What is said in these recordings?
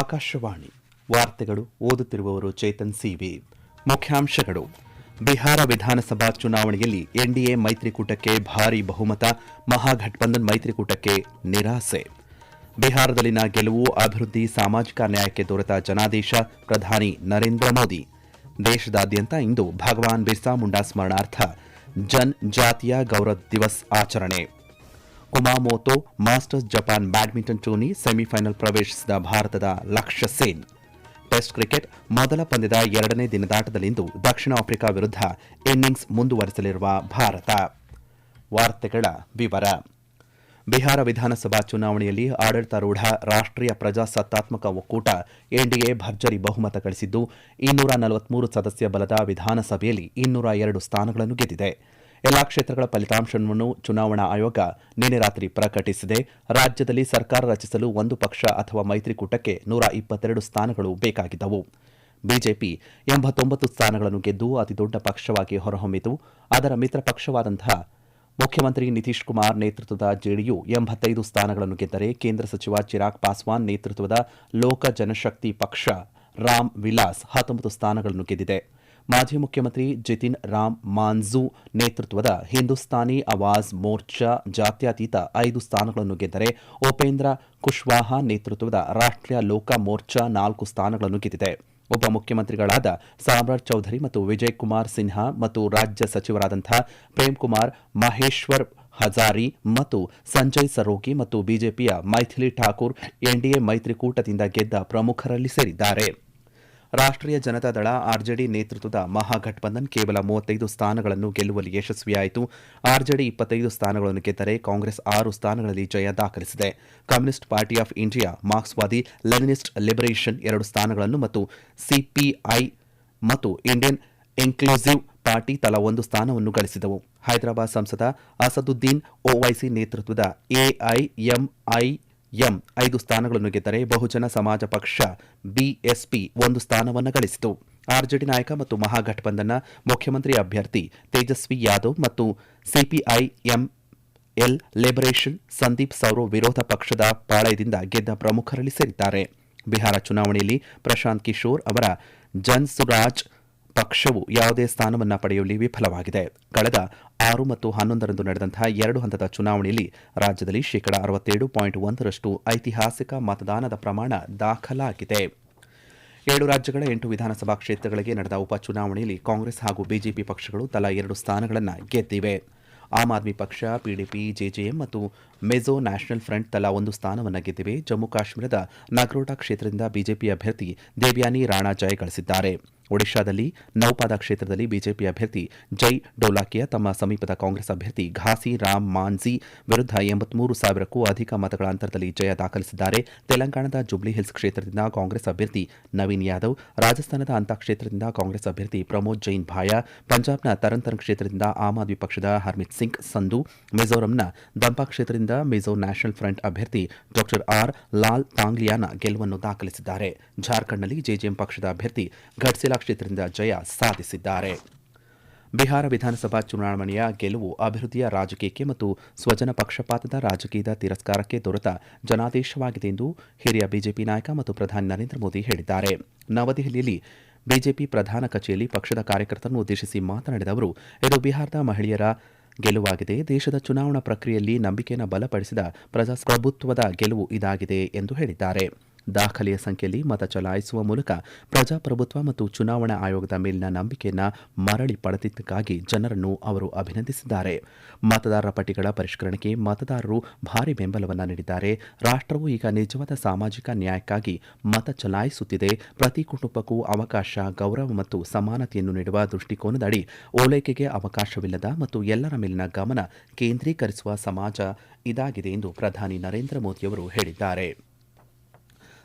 ಆಕಾಶವಾಣಿ ವಾರ್ತೆಗಳು ಓದುತ್ತಿರುವವರು ಚೇತನ್ ಸಿವಿ. ಮುಖ್ಯಾಂಶಗಳು: ಬಿಹಾರ ವಿಧಾನಸಭಾ ಚುನಾವಣೆಯಲ್ಲಿ ಎನ್ಡಿಎ ಮೈತ್ರಿಕೂಟಕ್ಕೆ ಭಾರೀ ಬಹುಮತ, ಮಹಾಗಠಬಂಧನ್ ಮೈತ್ರಿಕೂಟಕ್ಕೆ ನಿರಾಸೆ. ಬಿಹಾರದಲ್ಲಿನ ಗೆಲುವು ಅಭಿವೃದ್ಧಿ, ಸಾಮಾಜಿಕ ನ್ಯಾಯಕ್ಕೆ ದೊರೆತ ಜನಾದೇಶ, ಪ್ರಧಾನಿ ನರೇಂದ್ರ ಮೋದಿ. ದೇಶದಾದ್ಯಂತ ಇಂದು ಭಗವಾನ್ ಬಿರ್ಸಾ ಮುಂಡಾ ಸ್ಮರಣಾರ್ಥ ಜನಜಾತಿಯ ಗೌರವ ದಿವಸ್ ಆಚರಣೆ. Kumamoto Masters Japan badminton tourney semifinal ಪ್ರವೇಶಿಸಿದ ಭಾರತದ ಲಕ್ಷ್ಯ ಸೇನ್. ಟೆಸ್ಟ್ ಕ್ರಿಕೆಟ್ ಮೊದಲ ಪಂದ್ಯದ ಎರಡನೇ ದಿನದಾಟದಲ್ಲಿಂದು ದಕ್ಷಿಣ ಆಫ್ರಿಕಾ ವಿರುದ್ಧ ಇನ್ನಿಂಗ್ಸ್ ಮುಂದುವರಿಸಲಿರುವ ಭಾರತ. ವಾರ್ತೆಗಳ ವಿವರ. ಬಿಹಾರ ವಿಧಾನಸಭಾ ಚುನಾವಣೆಯಲ್ಲಿ ಆಡಳಿತಾರೂಢ ರಾಷ್ಟ್ರೀಯ ಪ್ರಜಾಸತ್ತಾತ್ಮಕ ಒಕ್ಕೂಟ ಎನ್ಡಿಎ ಭರ್ಜರಿ ಬಹುಮತ ಗಳಿಸಿದ್ದು 243 ಸದಸ್ಯ ಬಲದ ವಿಧಾನಸಭೆಯಲ್ಲಿ 202 ಸ್ಥಾನಗಳನ್ನು ಗೆದ್ದಿದೆ. ಎಲ್ಲಾ ಕ್ಷೇತ್ರಗಳ ಫಲಿತಾಂಶವನ್ನು ಚುನಾವಣಾ ಆಯೋಗ ನಿನ್ನೆ ರಾತ್ರಿ ಪ್ರಕಟಿಸಿದೆ. ರಾಜ್ಯದಲ್ಲಿ ಸರ್ಕಾರ ರಚಿಸಲು ಒಂದು ಪಕ್ಷ ಅಥವಾ ಮೈತ್ರಿಕೂಟಕ್ಕೆ 122 ಸ್ಥಾನಗಳು ಬೇಕಾಗಿದ್ದವು. ಬಿಜೆಪಿ 89 ಸ್ಥಾನಗಳನ್ನು ಗೆದ್ದು ಅತಿದೊಡ್ಡ ಪಕ್ಷವಾಗಿ ಹೊರಹೊಮ್ಮಿತು. ಅದರ ಮಿತ್ರ ಪಕ್ಷವಾದಂತಹ ಮುಖ್ಯಮಂತ್ರಿ ನಿತೀಶ್ ಕುಮಾರ್ ನೇತೃತ್ವದ ಜೆಡಿಯು 85 ಸ್ಥಾನಗಳನ್ನು ಗೆದ್ದರೆ, ಕೇಂದ್ರ ಸಚಿವ ಚಿರಾಗ್ ಪಾಸ್ವಾನ್ ನೇತೃತ್ವದ ಲೋಕ ಜನಶಕ್ತಿ ಪಕ್ಷ ರಾಮ್ ವಿಲಾಸ್ 19 ಸ್ಥಾನಗಳನ್ನು ಗೆದ್ದಿದೆ. ಮಾಜಿ ಮುಖ್ಯಮಂತ್ರಿ ಜಿತಿನ್ ರಾಮ್ ಮಾಂಝೂ ನೇತೃತ್ವದ ಹಿಂದೂಸ್ತಾನಿ ಆವಾಜ್ ಮೋರ್ಚಾ ಜಾತ್ಯತೀತ 5 ಸ್ಥಾನಗಳನ್ನು ಗೆದ್ದರೆ, ಉಪೇಂದ್ರ ಕುಶ್ವಾಹಾ ನೇತೃತ್ವದ ರಾಷ್ಟ್ರೀಯ ಲೋಕ ಮೋರ್ಚಾ 4 ಸ್ಥಾನಗಳನ್ನು ಗೆದ್ದಿದೆ. ಉಪಮುಖ್ಯಮಂತ್ರಿಗಳಾದ ಸಾಮ್ರಾಟ್ ಚೌಧರಿ ಮತ್ತು ವಿಜಯ್ ಕುಮಾರ್ ಸಿನ್ಹಾ ಮತ್ತು ರಾಜ್ಯ ಸಚಿವರಾದಂತಹ ಪ್ರೇಮ್ ಕುಮಾರ್ ಮಹೇಶ್ವರ್ ಹಜಾರಿ ಮತ್ತು ಸಂಜಯ್ ಸರೋಗಿ ಮತ್ತು ಬಿಜೆಪಿಯ ಮೈಥಿಲಿ ಠಾಕೂರ್ ಎನ್ಡಿಎ ಮೈತ್ರಿಕೂಟದಿಂದ ಗೆದ್ದ ಪ್ರಮುಖರಲ್ಲಿ ಸೇರಿದ್ದಾರೆ. ರಾಷ್ಟ್ರೀಯ ಜನತಾದಳ ಆರ್ಜೆಡಿ ನೇತೃತ್ವದ ಮಹಾಗಠಬಂಧನ್ ಕೇವಲ 35 ಸ್ಥಾನಗಳನ್ನು ಗೆಲ್ಲುವಲ್ಲಿ ಯಶಸ್ವಿಯಾಯಿತು. ಆರ್ಜೆಡಿ 25 ಸ್ಥಾನಗಳನ್ನು ಗೆದ್ದರೆ, ಕಾಂಗ್ರೆಸ್ 6 ಸ್ಥಾನಗಳಲ್ಲಿ ಜಯ ದಾಖಲಿಸಿದೆ. ಕಮ್ಯುನಿಸ್ಟ್ ಪಾರ್ಟಿ ಆಫ್ ಇಂಡಿಯಾ, ಮಾರ್ಕ್ಸ್ವಾದಿ ಲೆನಿನಿಸ್ಟ್ ಲಿಬರೇಷನ್ 2 ಸ್ಥಾನಗಳನ್ನು ಮತ್ತು ಸಿಪಿಐ ಮತ್ತು ಇಂಡಿಯನ್ ಇನ್ಕ್ಲೂಸಿವ್ ಪಾರ್ಟಿ ತಲಾ 1 ಸ್ಥಾನವನ್ನು ಗಳಿಸಿದವು. ಹೈದರಾಬಾದ್ ಸಂಸದ ಅಸದುದ್ದೀನ್ ಓವೈಸಿ ನೇತೃತ್ವದ ಎಐಎಂಐಎಂ 5 ಸ್ಥಾನಗಳನ್ನು ಗೆದ್ದರೆ, ಬಹುಜನ ಸಮಾಜ ಪಕ್ಷ ಬಿಎಸ್ಪಿ 1 ಸ್ಥಾನವನ್ನು ಗಳಿಸಿತು. ಆರ್ಜೆಡಿ ನಾಯಕ ಮತ್ತು ಮಹಾಗಠಬಂಧನ್ನ ಮುಖ್ಯಮಂತ್ರಿ ಅಭ್ಯರ್ಥಿ ತೇಜಸ್ವಿ ಯಾದವ್ ಮತ್ತು ಸಿಪಿಐಎಂಎಲ್ ಲಿಬರೇಷನ್ ಸಂದೀಪ್ ಸೌರೋ ವಿರೋಧ ಪಕ್ಷದ ಪಾಳಯದಿಂದ ಗೆದ್ದ ಪ್ರಮುಖರಲ್ಲಿ ಸೇರಿದ್ದಾರೆ. ಬಿಹಾರ ಚುನಾವಣೆಯಲ್ಲಿ ಪ್ರಶಾಂತ್ ಕಿಶೋರ್ ಅವರ ಜನ್ಸುರಾಜ್ ಪಕ್ಷವು ಯಾವುದೇ ಸ್ಥಾನವನ್ನು ಪಡೆಯುವಲ್ಲಿ ವಿಫಲವಾಗಿದೆ. ಕಳೆದ 6 ಮತ್ತು 11ರಂದು ನಡೆದಂತಹ 2 ಹಂತದ ಚುನಾವಣೆಯಲ್ಲಿ ರಾಜ್ಯದಲ್ಲಿ 67.1% ಐತಿಹಾಸಿಕ ಮತದಾನದ ಪ್ರಮಾಣ ದಾಖಲಾಗಿದೆ. 7 ರಾಜ್ಯಗಳ 8 ವಿಧಾನಸಭಾ ಕ್ಷೇತ್ರಗಳಿಗೆ ನಡೆದ ಉಪಚುನಾವಣೆಯಲ್ಲಿ ಕಾಂಗ್ರೆಸ್ ಹಾಗೂ ಬಿಜೆಪಿ ಪಕ್ಷಗಳು ತಲಾ 2 ಸ್ಥಾನಗಳನ್ನು ಗೆದ್ದಿವೆ. ಆಮ್ ಆದ್ಮಿ ಪಕ್ಷ, ಪಿಡಿಪಿ, ಜೆಜೆಎಂ ಮತ್ತು ಮಿಜೋ ನ್ಯಾಷನಲ್ ಫ್ರಂಟ್ ತಲಾ 1 ಸ್ಥಾನವನ್ನು ಗೆದ್ದಿವೆ. ಜಮ್ಮು ಕಾಶ್ಮೀರದ ನಗ್ರೋಟಾ ಕ್ಷೇತ್ರದಿಂದ ಬಿಜೆಪಿ ಅಭ್ಯರ್ಥಿ ದೇವ್ಯಾನಿ ರಾಣಾ ಜಯ ಗಳಿಸಿದ್ದಾರೆ. ಒಡಿಶಾದಲ್ಲಿ ನೌಪಾದ ಕ್ಷೇತ್ರದಲ್ಲಿ ಬಿಜೆಪಿ ಅಭ್ಯರ್ಥಿ ಜೈ ಡೋಲಾಕಿಯಾ ತಮ್ಮ ಸಮೀಪದ ಕಾಂಗ್ರೆಸ್ ಅಭ್ಯರ್ಥಿ ಘಾಸಿ ರಾಮ್ ಮಾಂಝಿ ವಿರುದ್ಧ 83,000ಕ್ಕೂ ಅಧಿಕ ಮತಗಳ ಅಂತರದಲ್ಲಿ ಜಯ ದಾಖಲಿಸಿದ್ದಾರೆ. ತೆಲಂಗಾಣದ ಜುಬ್ಲಿ ಹಿಲ್ಸ್ ಕ್ಷೇತ್ರದಿಂದ ಕಾಂಗ್ರೆಸ್ ಅಭ್ಯರ್ಥಿ ನವೀನ್ ಯಾದವ್, ರಾಜಸ್ಥಾನದ ಅಂತಾ ಕ್ಷೇತ್ರದಿಂದ ಕಾಂಗ್ರೆಸ್ ಅಭ್ಯರ್ಥಿ ಪ್ರಮೋದ್ ಜೈನ್ ಭಾಯಾ, ಪಂಜಾಬ್ನ ತರನ್ ಕ್ಷೇತ್ರದಿಂದ ಆಮ್ ಆದ್ಮಿ ಪಕ್ಷದ ಹರ್ಮಿತ್ ಸಿಂಗ್ ಸಂಧು, ಮಿಜೋರಂನ ದಂಪಾ ಕ್ಷೇತ್ರದಿಂದ ಮಿಜೋ ನ್ಯಾಷನಲ್ ಫ್ರಂಟ್ ಅಭ್ಯರ್ಥಿ ಡಾ ಆರ್ ಲಾಲ್ ತಾಂಗ್ಲಿಯಾನ ಗೆಲುವನ್ನು ದಾಖಲಿಸಿದ್ದಾರೆ. ಜಾರ್ಖಂಡ್ನಲ್ಲಿ ಜೆಜೆಎಂ ಪಕ್ಷದ ಅಭ್ಯರ್ಥಿ ಘಟ್ಸಿಲಾ ಕ್ಷೇತ್ರದಿಂದ ಜಯ ಸಾಧಿಸಿದ್ದಾರೆ. ಬಿಹಾರ ವಿಧಾನಸಭಾ ಚುನಾವಣೆಯ ಗೆಲುವು ಅಭಿವೃದ್ಧಿಯ ರಾಜಕೀಯಕ್ಕೆ ಮತ್ತು ಸ್ವಜನ ಪಕ್ಷಪಾತದ ರಾಜಕೀಯದ ತಿರಸ್ಕಾರಕ್ಕೆ ದೊರೆತ ಜನಾದೇಶವಾಗಿದೆ ಎಂದು ಹಿರಿಯ ಬಿಜೆಪಿ ನಾಯಕ ಮತ್ತು ಪ್ರಧಾನಿ ನರೇಂದ್ರ ಮೋದಿ ಹೇಳಿದ್ದಾರೆ. ನವದೆಹಲಿಯಲ್ಲಿ ಬಿಜೆಪಿ ಪ್ರಧಾನ ಕಚೇರಿಯಲ್ಲಿ ಪಕ್ಷದ ಕಾರ್ಯಕರ್ತರನ್ನು ಉದ್ದೇಶಿಸಿ ಮಾತನಾಡಿದ ಅವರು, ಇದು ಬಿಹಾರದ ಮಹಿಳೆಯರ ಗೆಲುವಾಗಿದೆ. ದೇಶದ ಚುನಾವಣಾ ಪ್ರಕ್ರಿಯೆಯಲ್ಲಿ ನಂಬಿಕೆಯನ್ನು ಬಲಪಡಿಸಿದ ಪ್ರಜಾಪ್ರಭುತ್ವದ ಗೆಲುವು ಇದಾಗಿದೆ ಎಂದು ಹೇಳಿದ್ದಾರೆ. ದಾಖಲೆಯ ಸಂಖ್ಯೆಯಲ್ಲಿ ಮತ ಚಲಾಯಿಸುವ ಮೂಲಕ ಪ್ರಜಾಪ್ರಭುತ್ವ ಮತ್ತು ಚುನಾವಣಾ ಆಯೋಗದ ಮೇಲಿನ ನಂಬಿಕೆಯನ್ನು ಮರಳಿ ಪಡೆದಿದ್ದಕ್ಕಾಗಿ ಜನರನ್ನು ಅವರು ಅಭಿನಂದಿಸಿದ್ದಾರೆ. ಮತದಾರರ ಪಟ್ಟಿಗಳ ಪರಿಷ್ಕರಣೆಗೆ ಮತದಾರರು ಭಾರಿ ಬೆಂಬಲವನ್ನು ನೀಡಿದ್ದಾರೆ. ರಾಷ್ಟ್ರವು ಈಗ ನಿಜವಾದ ಸಾಮಾಜಿಕ ನ್ಯಾಯಕ್ಕಾಗಿ ಮತ ಚಲಾಯಿಸುತ್ತಿದೆ. ಪ್ರತಿ ಕುಟುಂಬಕ್ಕೂ ಅವಕಾಶ, ಗೌರವ ಮತ್ತು ಸಮಾನತೆಯನ್ನು ನೀಡುವ ದೃಷ್ಟಿಕೋನದಡಿ ಓಲೈಕೆಗೆ ಅವಕಾಶವಿಲ್ಲದ ಮತ್ತು ಎಲ್ಲರ ಮೇಲಿನ ಗಮನ ಕೇಂದ್ರೀಕರಿಸುವ ಸಮಾಜ ಇದಾಗಿದೆ ಎಂದು ಪ್ರಧಾನಿ ನರೇಂದ್ರ ಮೋದಿಯವರು ಹೇಳಿದ್ದಾರೆ.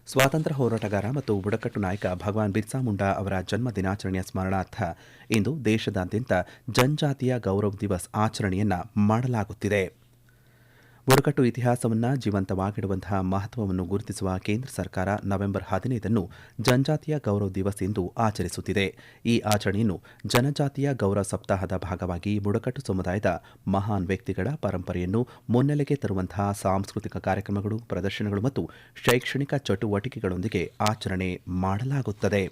ಸ್ವಾತಂತ್ರ್ಯ ಹೋರಾಟಗಾರ ಮತ್ತು ಬುಡಕಟ್ಟು ನಾಯಕ ಭಗವಾನ್ ಬಿರ್ಸಾ ಮುಂಡಾ ಅವರ ಜನ್ಮ ದಿನಾಚರಣೆಯ ಸ್ಮರಣಾರ್ಥ ಇಂದು ದೇಶದಾದ್ಯಂತ ಜನಜಾತಿಯ ಗೌರವ ದಿವಸ್ ಆಚರಣೆಯನ್ನು ಮಾಡಲಾಗುತ್ತಿದೆ. ಬುಡಕಟ್ಟು ಇತಿಹಾಸವನ್ನು ಜೀವಂತವಾಗಿಡುವಂತಹ ಮಹತ್ವವನ್ನು ಗುರುತಿಸುವ ಕೇಂದ್ರ ಸರ್ಕಾರ ನವೆಂಬರ್ 15 ಜನಜಾತಿಯ ಗೌರವ ದಿವಸ್ ಎಂದು ಆಚರಿಸುತ್ತಿದೆ. ಈ ಆಚರಣೆಯನ್ನು ಜನಜಾತಿಯ ಗೌರವ ಸಪ್ತಾಹದ ಭಾಗವಾಗಿ ಬುಡಕಟ್ಟು ಸಮುದಾಯದ ಮಹಾನ್ ವ್ಯಕ್ತಿಗಳ ಪರಂಪರೆಯನ್ನು ಮುನ್ನೆಲೆಗೆ ತರುವಂತಹ ಸಾಂಸ್ಕೃತಿಕ ಕಾರ್ಯಕ್ರಮಗಳು, ಪ್ರದರ್ಶನಗಳು ಮತ್ತು ಶೈಕ್ಷಣಿಕ ಚಟುವಟಿಕೆಗಳೊಂದಿಗೆ ಆಚರಣೆ ಮಾಡಲಾಗುತ್ತದೆ.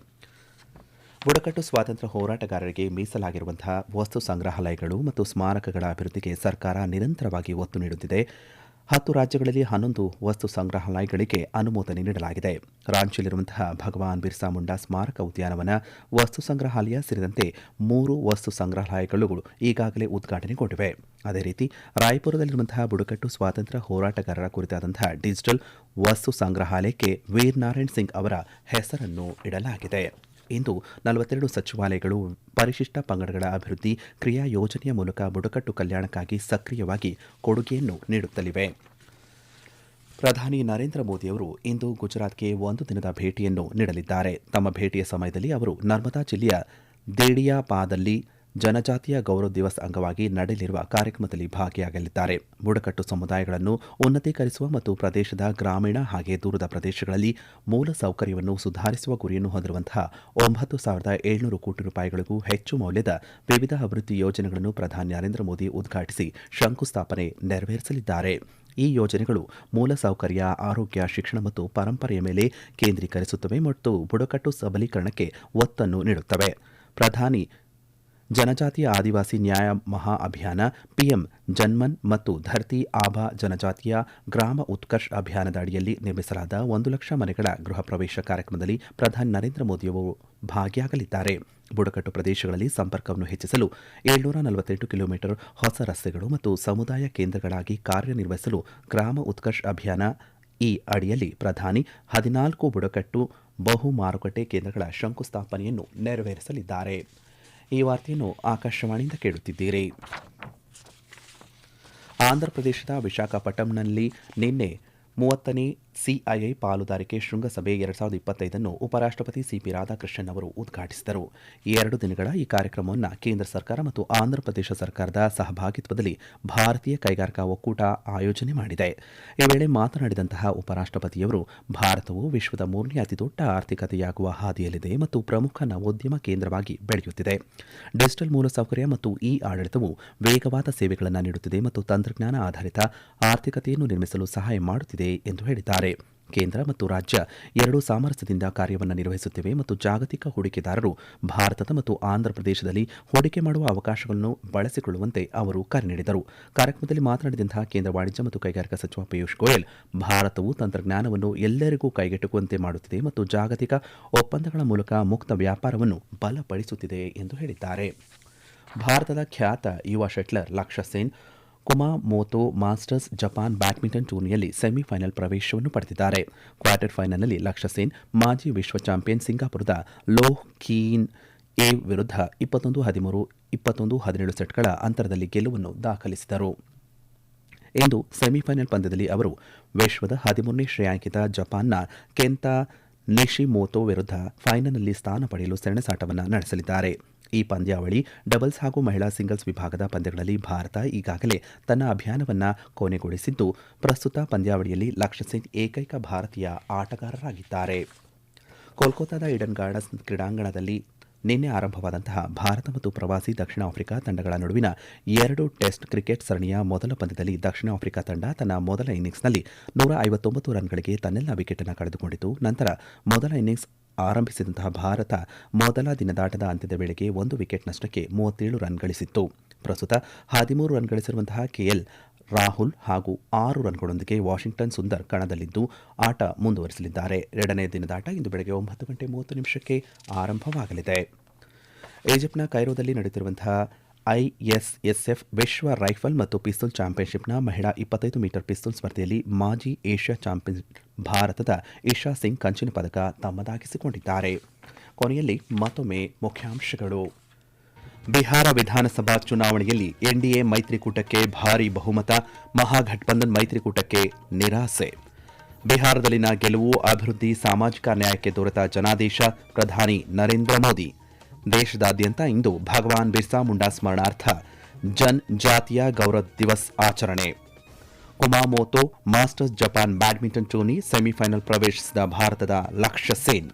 ಬುಡಕಟ್ಟು ಸ್ವಾತಂತ್ರ್ಯ ಹೋರಾಟಗಾರರಿಗೆ ಮೀಸಲಾಗಿರುವಂತಹ ವಸ್ತು ಸಂಗ್ರಹಾಲಯಗಳು ಮತ್ತು ಸ್ಮಾರಕಗಳ ಅಭಿವೃದ್ಧಿಗೆ ಸರ್ಕಾರ ನಿರಂತರವಾಗಿ ಒತ್ತು ನೀಡುತ್ತಿದೆ. 10 ರಾಜ್ಯಗಳಲ್ಲಿ 11 ವಸ್ತು ಸಂಗ್ರಹಾಲಯಗಳಿಗೆ ಅನುಮೋದನೆ ನೀಡಲಾಗಿದೆ. ರಾಂಚಿಯಲ್ಲಿರುವಂತಹ ಭಗವಾನ್ ಬಿರ್ಸಾ ಮುಂಡಾ ಸ್ಮಾರಕ ಉದ್ಯಾನವನ, ವಸ್ತು ಸಂಗ್ರಹಾಲಯ ಸೇರಿದಂತೆ 3 ವಸ್ತು ಸಂಗ್ರಹಾಲಯಗಳು ಈಗಾಗಲೇ ಉದ್ಘಾಟನೆಗೊಂಡಿವೆ. ಅದೇ ರೀತಿ ರಾಯಪುರದಲ್ಲಿರುವಂತಹ ಬುಡಕಟ್ಟು ಸ್ವಾತಂತ್ರ್ಯ ಹೋರಾಟಗಾರರ ಕುರಿತಾದಂತಹ ಡಿಜಿಟಲ್ ವಸ್ತು ಸಂಗ್ರಹಾಲಯಕ್ಕೆ ವೀರ್ ನಾರಾಯಣ್ ಸಿಂಗ್ ಅವರ ಹೆಸರನ್ನು ಇಡಲಾಗಿದೆ. ಇಂದು 42 ಸಚಿವಾಲಯಗಳು ಪರಿಶಿಷ್ಟ ಪಂಗಡಗಳ ಅಭಿವೃದ್ಧಿ ಕ್ರಿಯಾ ಯೋಜನೆಯ ಮೂಲಕ ಬುಡಕಟ್ಟು ಕಲ್ಯಾಣಕ್ಕಾಗಿ ಸಕ್ರಿಯವಾಗಿ ಕೊಡುಗೆಯನ್ನು ನೀಡುತ್ತಲಿವೆ. ಪ್ರಧಾನಿ ನರೇಂದ್ರ ಮೋದಿಯವರು ಇಂದು ಗುಜರಾತ್ಗೆ 1 ದಿನದ ಭೇಟಿಯನ್ನು ನೀಡಲಿದ್ದಾರೆ. ತಮ್ಮ ಭೇಟಿಯ ಸಮಯದಲ್ಲಿ ಅವರು ನರ್ಮದಾ ಜಿಲ್ಲೆಯ ದೇಡಿಯಾಪಾದಲ್ಲಿ ಜನಜಾತಿಯ ಗೌರವ ದಿವಸ್ ಅಂಗವಾಗಿ ನಡೆಯಲಿರುವ ಕಾರ್ಯಕ್ರಮದಲ್ಲಿ ಭಾಗಿಯಾಗಲಿದ್ದಾರೆ. ಬುಡಕಟ್ಟು ಸಮುದಾಯಗಳನ್ನು ಉನ್ನತೀಕರಿಸುವ ಮತ್ತು ಪ್ರದೇಶದ ಗ್ರಾಮೀಣ ಹಾಗೆ ದೂರದ ಪ್ರದೇಶಗಳಲ್ಲಿ ಮೂಲ ಸೌಕರ್ಯವನ್ನು ಸುಧಾರಿಸುವ ಗುರಿಯನ್ನು ಹೊಂದಿರುವಂತಹ 9,700 ಕೋಟಿ ರೂಪಾಯಿಗಳಿಗೂ ಹೆಚ್ಚು ಮೌಲ್ಯದ ವಿವಿಧ ಅಭಿವೃದ್ಧಿ ಯೋಜನೆಗಳನ್ನು ಪ್ರಧಾನಿ ನರೇಂದ್ರ ಮೋದಿ ಉದ್ಘಾಟಿಸಿ ಶಂಕುಸ್ಥಾಪನೆ ನೆರವೇರಿಸಲಿದ್ದಾರೆ. ಈ ಯೋಜನೆಗಳು ಮೂಲಸೌಕರ್ಯ, ಆರೋಗ್ಯ, ಶಿಕ್ಷಣ ಮತ್ತು ಪರಂಪರೆಯ ಮೇಲೆ ಕೇಂದ್ರೀಕರಿಸುತ್ತವೆ ಮತ್ತು ಬುಡಕಟ್ಟು ಸಬಲೀಕರಣಕ್ಕೆ ಒತ್ತನ್ನು ನೀಡುತ್ತವೆ. ಪ್ರಧಾನಿ ಜನಜಾತಿಯ ಆದಿವಾಸಿ ನ್ಯಾಯ ಮಹಾ ಅಭಿಯಾನ, ಪಿಎಂ ಜನ್ಮನ್ ಮತ್ತು ಧರ್ತಿ ಆಬಾ ಜನಜಾತಿಯ ಗ್ರಾಮ ಉತ್ಕರ್ಷ್ ಅಭಿಯಾನದ ಅಡಿಯಲ್ಲಿ ನಿರ್ಮಿಸಲಾದ 1 ಲಕ್ಷ ಮನೆಗಳ ಗೃಹ ಪ್ರವೇಶ ಕಾರ್ಯಕ್ರಮದಲ್ಲಿ ಪ್ರಧಾನಿ ನರೇಂದ್ರ ಮೋದಿಯವರು ಭಾಗಿಯಾಗಲಿದ್ದಾರೆ. ಬುಡಕಟ್ಟು ಪ್ರದೇಶಗಳಲ್ಲಿ ಸಂಪರ್ಕವನ್ನು ಹೆಚ್ಚಿಸಲು 748 ಕಿಲೋಮೀಟರ್ ಹೊಸ ರಸ್ತೆಗಳು ಮತ್ತು ಸಮುದಾಯ ಕೇಂದ್ರಗಳಾಗಿ ಕಾರ್ಯನಿರ್ವಹಿಸಲು ಗ್ರಾಮ ಉತ್ಕರ್ಷ್ ಅಭಿಯಾನ ಈ ಅಡಿಯಲ್ಲಿ ಪ್ರಧಾನಿ 14 ಬುಡಕಟ್ಟು ಬಹು ಮಾರುಕಟ್ಟೆ ಕೇಂದ್ರಗಳ ಶಂಕುಸ್ಥಾಪನೆಯನ್ನು ನೆರವೇರಿಸಲಿದ್ದಾರೆ. ಈ ವಾರ್ತೆಯನ್ನು ಆಕಾಶವಾಣಿಯಿಂದ ಕೇಳುತ್ತಿದ್ದೀರಿ. ಆಂಧ್ರಪ್ರದೇಶದ ವಿಶಾಖಪಟ್ಟಣಂನಲ್ಲಿ ನಿನ್ನೆ 30ನೇ ಸಿಐಐ ಪಾಲುದಾರಿಕೆ ಶೃಂಗಸಭೆ 2025 ಉಪರಾಷ್ಟ್ರಪತಿ ಸಿಪಿ ರಾಧಾಕೃಷ್ಣನ್ ಅವರು ಉದ್ಘಾಟಿಸಿದರು. 2 ದಿನಗಳ ಈ ಕಾರ್ಯಕ್ರಮವನ್ನು ಕೇಂದ್ರ ಸರ್ಕಾರ ಮತ್ತು ಆಂಧ್ರಪ್ರದೇಶ ಸರ್ಕಾರದ ಸಹಭಾಗಿತ್ವದಲ್ಲಿ ಭಾರತೀಯ ಕೈಗಾರಿಕಾ ಒಕ್ಕೂಟ ಆಯೋಜನೆ ಮಾಡಿದೆ. ಈ ವೇಳೆ ಮಾತನಾಡಿದಂತಹ ಉಪರಾಷ್ಟ್ರಪತಿಯವರು, ಭಾರತವು ವಿಶ್ವದ 3ನೇ ಅತಿದೊಡ್ಡ ಆರ್ಥಿಕತೆಯಾಗುವ ಹಾದಿಯಲ್ಲಿದೆ ಮತ್ತು ಪ್ರಮುಖ ನವೋದ್ಯಮ ಕೇಂದ್ರವಾಗಿ ಬೆಳೆಯುತ್ತಿದೆ. ಡಿಜಿಟಲ್ ಮೂಲಸೌಕರ್ಯ ಮತ್ತು ಆಡಳಿತವು ವೇಗವಾದ ಸೇವೆಗಳನ್ನು ನೀಡುತ್ತಿದೆ ಮತ್ತು ತಂತ್ರಜ್ಞಾನ ಆಧಾರಿತ ಆರ್ಥಿಕತೆಯನ್ನು ನಿರ್ಮಿಸಲು ಸಹಾಯ ಮಾಡುತ್ತಿದೆ ಎಂದು ಹೇಳಿದ್ದಾರೆ. ಕೇಂದ್ರ ಮತ್ತು ರಾಜ್ಯ ಎರಡೂ ಸಾಮರಸ್ಯದಿಂದ ಕಾರ್ಯವನ್ನು ನಿರ್ವಹಿಸುತ್ತಿವೆ ಮತ್ತು ಜಾಗತಿಕ ಹೂಡಿಕೆದಾರರು ಭಾರತದ ಮತ್ತು ಆಂಧ್ರಪ್ರದೇಶದಲ್ಲಿ ಹೂಡಿಕೆ ಮಾಡುವ ಅವಕಾಶಗಳನ್ನು ಬಳಸಿಕೊಳ್ಳುವಂತೆ ಅವರು ಕರೆ ನೀಡಿದರು. ಕಾರ್ಯಕ್ರಮದಲ್ಲಿ ಮಾತನಾಡಿದಂತಹ ಕೇಂದ್ರ ವಾಣಿಜ್ಯ ಮತ್ತು ಕೈಗಾರಿಕಾ ಸಚಿವ ಪಿಯೂಷ್ ಗೋಯಲ್, ಭಾರತವು ತಂತ್ರಜ್ಞಾನವನ್ನು ಎಲ್ಲರಿಗೂ ಕೈಗೆಟುಕುವಂತೆ ಮಾಡುತ್ತಿದೆ ಮತ್ತು ಜಾಗತಿಕ ಒಪ್ಪಂದಗಳ ಮೂಲಕ ಮುಕ್ತ ವ್ಯಾಪಾರವನ್ನು ಬಲಪಡಿಸುತ್ತಿದೆ ಎಂದು ಹೇಳಿದ್ದಾರೆ. ಭಾರತದ ಖ್ಯಾತ ಯುವ ಶಟ್ಲರ್ ಲಕ್ಷ್ಯ ಸೇನ್ ಕುಮಾಮೋಟೋ ಮಾಸ್ಟರ್ಸ್ ಜಪಾನ್ ಬ್ಯಾಡ್ಮಿಂಟನ್ ಟೂರ್ನಿಯಲ್ಲಿ ಸೆಮಿಫೈನಲ್ ಪ್ರವೇಶವನ್ನು ಪಡೆದಿದ್ದಾರೆ. ಕ್ವಾರ್ಟರ್ ಫೈನಲ್ನಲ್ಲಿ ಲಕ್ಷ್ಯ ಸೇನ್ ಮಾಜಿ ವಿಶ್ವ ಚಾಂಪಿಯನ್ ಸಿಂಗಾಪುರದ ಲೋಹ್ ಕೀನ್ ಏವ್ ವಿರುದ್ಧ 21-13, 21-17 ಸೆಟ್ಗಳ ಅಂತರದಲ್ಲಿ ಗೆಲುವನ್ನು ದಾಖಲಿಸಿದರು. ಇಂದು ಸೆಮಿಫೈನಲ್ ಪಂದ್ಯದಲ್ಲಿ ಅವರು ವಿಶ್ವದ 13ನೇ ಶ್ರೇಯಾಂಕಿತ ಜಪಾನ್ನ ಕೆಂತಾ ನಿಶಿಮೋಟೋ ವಿರುದ್ಧ ಫೈನಲ್ನಲ್ಲಿ ಸ್ಥಾನ ಪಡೆಯಲು ಸೆಣಸಾಟವನ್ನು ನಡೆಸಲಿದ್ದಾರೆ. ಈ ಪಂದ್ಯಾವಳಿ ಡಬಲ್ಸ್ ಹಾಗೂ ಮಹಿಳಾ ಸಿಂಗಲ್ಸ್ ವಿಭಾಗದ ಪಂದ್ಯಗಳಲ್ಲಿ ಭಾರತ ಈಗಾಗಲೇ ತನ್ನ ಅಭಿಯಾನವನ್ನು ಕೊನೆಗೊಳಿಸಿದ್ದು, ಪ್ರಸ್ತುತ ಪಂದ್ಯಾವಳಿಯಲ್ಲಿ ಲಕ್ಷ್ಯ ಸೇನ್ ಏಕೈಕ ಭಾರತೀಯ ಆಟಗಾರರಾಗಿದ್ದಾರೆ. ಕೋಲ್ಕತ್ತಾದ ಈಡನ್ ಗಾರ್ಡನ್ಸ್ ಕ್ರೀಡಾಂಗಣದಲ್ಲಿ ನಿನ್ನೆ ಆರಂಭವಾದಂತಹ ಭಾರತ ಮತ್ತು ಪ್ರವಾಸಿ ದಕ್ಷಿಣ ಆಫ್ರಿಕಾ ತಂಡಗಳ ನಡುವಿನ 2 ಟೆಸ್ಟ್ ಕ್ರಿಕೆಟ್ ಸರಣಿಯ ಮೊದಲ ಪಂದ್ಯದಲ್ಲಿ ದಕ್ಷಿಣ ಆಫ್ರಿಕಾ ತಂಡ ತನ್ನ ಮೊದಲ ಇನ್ನಿಂಗ್ಸ್ನಲ್ಲಿ 159 ರನ್ಗಳಿಗೆ ತನ್ನೆಲ್ಲ ವಿಕೆಟನ್ನು ಕಳೆದುಕೊಂಡಿತು. ನಂತರ ಮೊದಲ ಇನ್ನಿಂಗ್ಸ್ ಆರಂಭಿಸಿದಂತಹ ಭಾರತ ಮೊದಲ ದಿನದಾಟದ ಅಂತ್ಯದ ವೇಳೆಗೆ 1 ವಿಕೆಟ್ ನಷ್ಟಕ್ಕೆ 37 ರನ್ ಗಳಿಸಿತ್ತು. ಪ್ರಸ್ತುತ 13 ರನ್ ಗಳಿಸಿರುವಂತಹ ಕೆಎಲ್ ರಾಹುಲ್ ಹಾಗೂ 6 ರನ್ಗಳೊಂದಿಗೆ ವಾಷಿಂಗ್ಟನ್ ಸುಂದರ್ ಕಣದಲ್ಲಿದ್ದು ಆಟ ಮುಂದುವರಿಸಲಿದ್ದಾರೆ. 2ನೇ ದಿನದಾಟ ಇಂದು ಬೆಳಗ್ಗೆ 9:30 ಆರಂಭವಾಗಲಿದೆ. ಈಜಿಪ್ಟ್ನ ಕೈರೋದಲ್ಲಿ ನಡೆಯುತ್ತಿರುವಂತಹ ಐಎಸ್ಎಸ್ಎಫ್ ವಿಶ್ವ ರೈಫಲ್ ಮತ್ತು ಪಿಸ್ತೂಲ್ ಚಾಂಪಿಯನ್ಶಿಪ್ನ ಮಹಿಳಾ 25 ಮೀಟರ್ ಪಿಸ್ತೂಲ್ ಸ್ಪರ್ಧೆಯಲ್ಲಿ ಮಾಜಿ ಏಷ್ಯಾ ಚಾಂಪಿಯನ್ ಭಾರತದ ಇಶಾ ಸಿಂಗ್ ಕಂಚಿನ ಪದಕ ತಮ್ಮದಾಗಿಸಿಕೊಂಡಿದ್ದಾರೆ. ಕೊನೆಯಲ್ಲಿ ಮತ್ತೊಮ್ಮೆ ಮುಖ್ಯಾಂಶಗಳು. ಬಿಹಾರ ವಿಧಾನಸಭಾ ಚುನಾವಣೆಯಲ್ಲಿ ಎನ್ಡಿಎ ಮೈತ್ರಿಕೂಟಕ್ಕೆ ಭಾರೀ ಬಹುಮತ, ಮಹಾಗಠಬಂಧನ್ ಮೈತ್ರಿಕೂಟಕ್ಕೆ ನಿರಾಸೆ. ಬಿಹಾರದಲ್ಲಿನ ಗೆಲುವು ಅಭಿವೃದ್ಧಿ, ಸಾಮಾಜಿಕ ನ್ಯಾಯಕ್ಕೆ ದೊರೆತ ಜನಾದೇಶ, ಪ್ರಧಾನಿ ನರೇಂದ್ರ ಮೋದಿ. ದೇಶದಾದ್ಯಂತ ಇಂದು ಭಗವಾನ್ ಬಿರ್ಸಾ ಮುಂಡಾ ಸ್ಮರಣಾರ್ಥ ಜನಜಾತಿಯ ಗೌರವ ದಿವಸ್ ಆಚರಣೆ. Kumamoto Masters Japan badminton tourney semifinal ಪ್ರವೇಶಿಸಿದ ಭಾರತದ ಲಕ್ಷ್ಯ ಸೇನ್.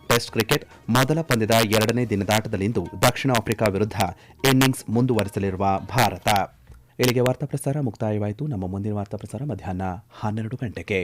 ಟೆಸ್ಟ್ ಕ್ರಿಕೆಟ್ ಮೊದಲ ಪಂದ್ಯದ ಎರಡನೇ ದಿನದಾಟದಲ್ಲಿಂದು ದಕ್ಷಿಣ ಆಫ್ರಿಕಾ ವಿರುದ್ಧ ಇನ್ನಿಂಗ್ಸ್ ಮುಂದುವರಿಸಲಿರುವ ಭಾರತ. ಇಲ್ಲಿಗೆ ವಾರ್ತಾ ಪ್ರಸಾರ ಮುಕ್ತಾಯವಾಯಿತು. ನಮ್ಮ ಮುಂದಿನ ವಾರ್ತಾ ಪ್ರಸಾರ ಮಧ್ಯಾಹ್ನ 12 ಗಂಟೆಗೆ.